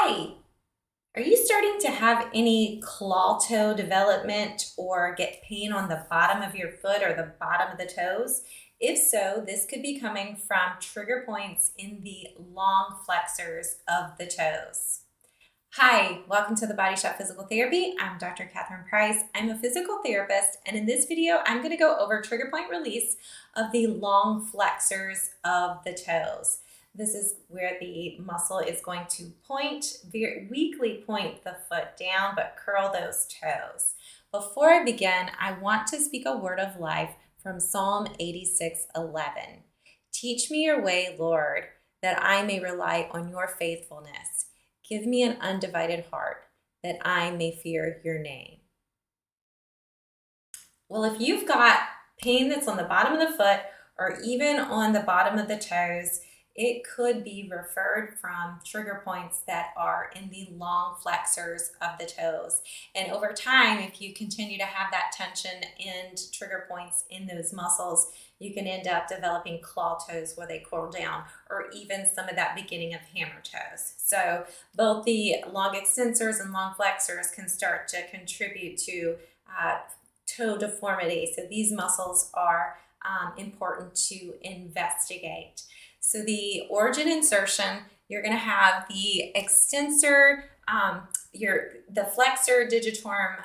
Hi, are you starting to have any claw toe development or get pain on the bottom of your foot or the bottom of the toes? If so, this could be coming from trigger points in the long flexors of the toes. Hi, welcome to the Body Shop Physical Therapy. I'm Dr. Catherine Price. I'm a physical therapist, and in this video, I'm going to go over trigger point release of the long flexors of the toes. This is where the muscle is going to very weakly point the foot down, but curl those toes. Before I begin, I want to speak a word of life from Psalm 86:11. Teach me your way, Lord, that I may rely on your faithfulness. Give me an undivided heart, that I may fear your name. Well, if you've got pain that's on the bottom of the foot or even on the bottom of the toes, it could be referred from trigger points that are in the long flexors of the toes. And over time, if you continue to have that tension and trigger points in those muscles, you can end up developing claw toes where they curl down, or even some of that beginning of hammer toes. So both the long extensors and long flexors can start to contribute to toe deformity. So these muscles are important to investigate. So the origin insertion, you're going to have the extensor, the flexor digitorum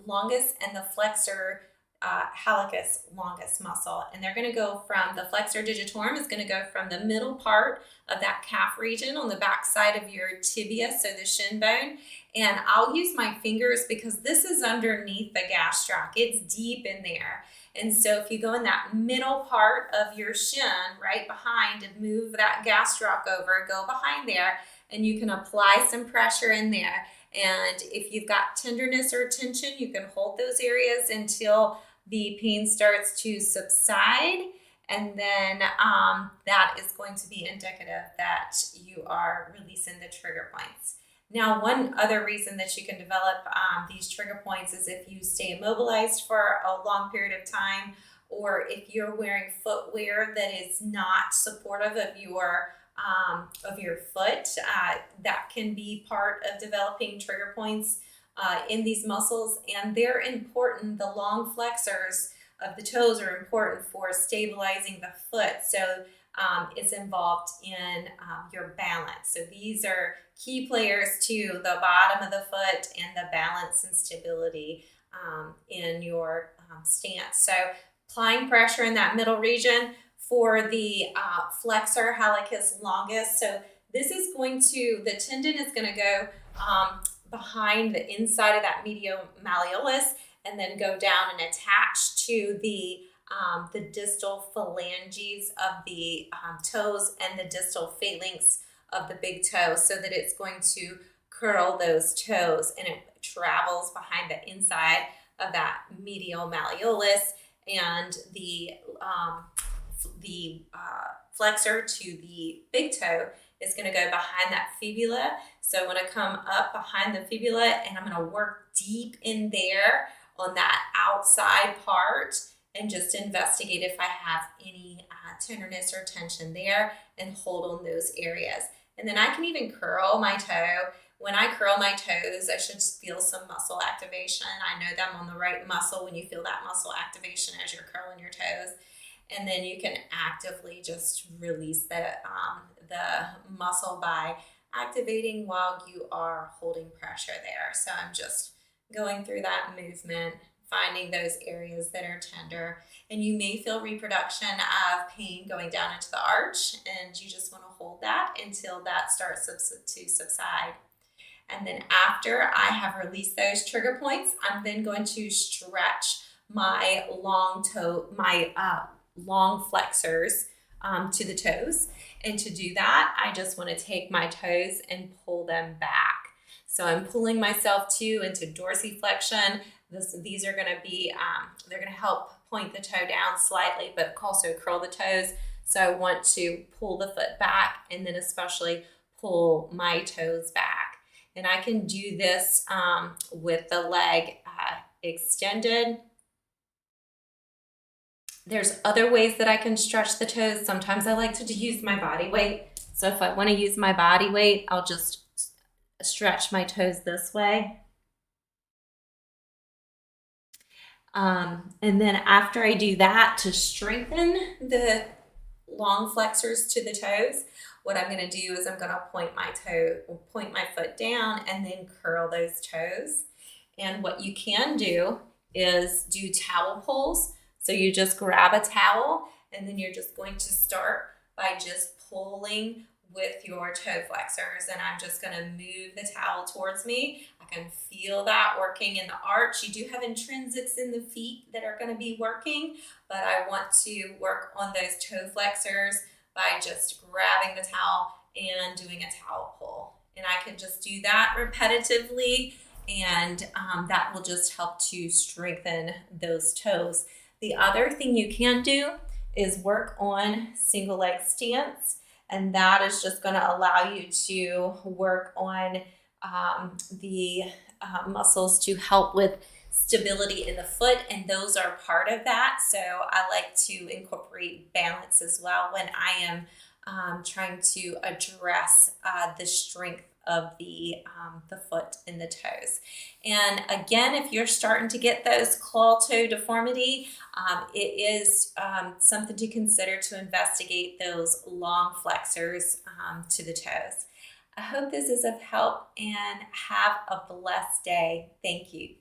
longus and the flexor hallucis longus muscle. And they're going to go from, the flexor digitorum is going to go from the middle part of that calf region on the back side of your tibia, so the shin bone. And I'll use my fingers because this is underneath the gastroc. It's deep in there. And so if you go in that middle part of your shin, right behind, and move that gastroc over, go behind there, and you can apply some pressure in there. And if you've got tenderness or tension, you can hold those areas until the pain starts to subside. And then that is going to be indicative that you are releasing the trigger points. Now, one other reason that you can develop these trigger points is if you stay immobilized for a long period of time, or if you're wearing footwear that is not supportive of your foot. That can be part of developing trigger points in these muscles, and they're important. The long flexors of the toes are important for stabilizing the foot. So it's involved in your balance. So these are key players to the bottom of the foot and the balance and stability in your stance. So applying pressure in that middle region for the flexor hallucis longus. So this is going to, the tendon is going to go behind the inside of that medial malleolus and then go down and attach to the distal phalanges of the toes and the distal phalanx of the big toe, so that it's going to curl those toes, and it travels behind the inside of that medial malleolus, and the flexor to the big toe is going to go behind that fibula. So I'm going to come up behind the fibula, and I'm going to work deep in there on that outside part and just investigate if I have any tenderness or tension there, and hold on those areas. And then I can even curl my toe. When I curl my toes, I should feel some muscle activation. I know that I'm on the right muscle when you feel that muscle activation as you're curling your toes. And then you can actively just release the muscle by activating while you are holding pressure there. So I'm just going through that movement, finding those areas that are tender. And you may feel reproduction of pain going down into the arch, and you just want to hold that until that starts to subside. And then after I have released those trigger points, I'm then going to stretch my long flexors to the toes. And to do that, I just want to take my toes and pull them back. So I'm pulling myself into dorsiflexion. These are going to be, they're going to help point the toe down slightly, but also curl the toes. So I want to pull the foot back, and then especially pull my toes back. And I can do this with the leg extended. There's other ways that I can stretch the toes. Sometimes I like to use my body weight. So if I want to use my body weight, I'll just stretch my toes this way. And then after I do that, to strengthen the long flexors to the toes, what I'm going to do is I'm going to point my foot down and then curl those toes. And what you can do is do towel pulls. So you just grab a towel and then you're just going to start by just pulling with your toe flexors, and I'm just going to move the towel towards me. I can feel that working in the arch. You do have intrinsics in the feet that are going to be working, but I want to work on those toe flexors by just grabbing the towel and doing a towel pull. And I can just do that repetitively, and that will just help to strengthen those toes. The other thing you can do is work on single leg stance, and that is just going to allow you to work on the muscles to help with stability in the foot, and those are part of that. So I like to incorporate balance as well when I am trying to address the strength of the foot and the toes. And again, if you're starting to get those claw toe deformity, it is something to consider to investigate those long flexors to the toes. I hope this is of help, and have a blessed day. Thank you.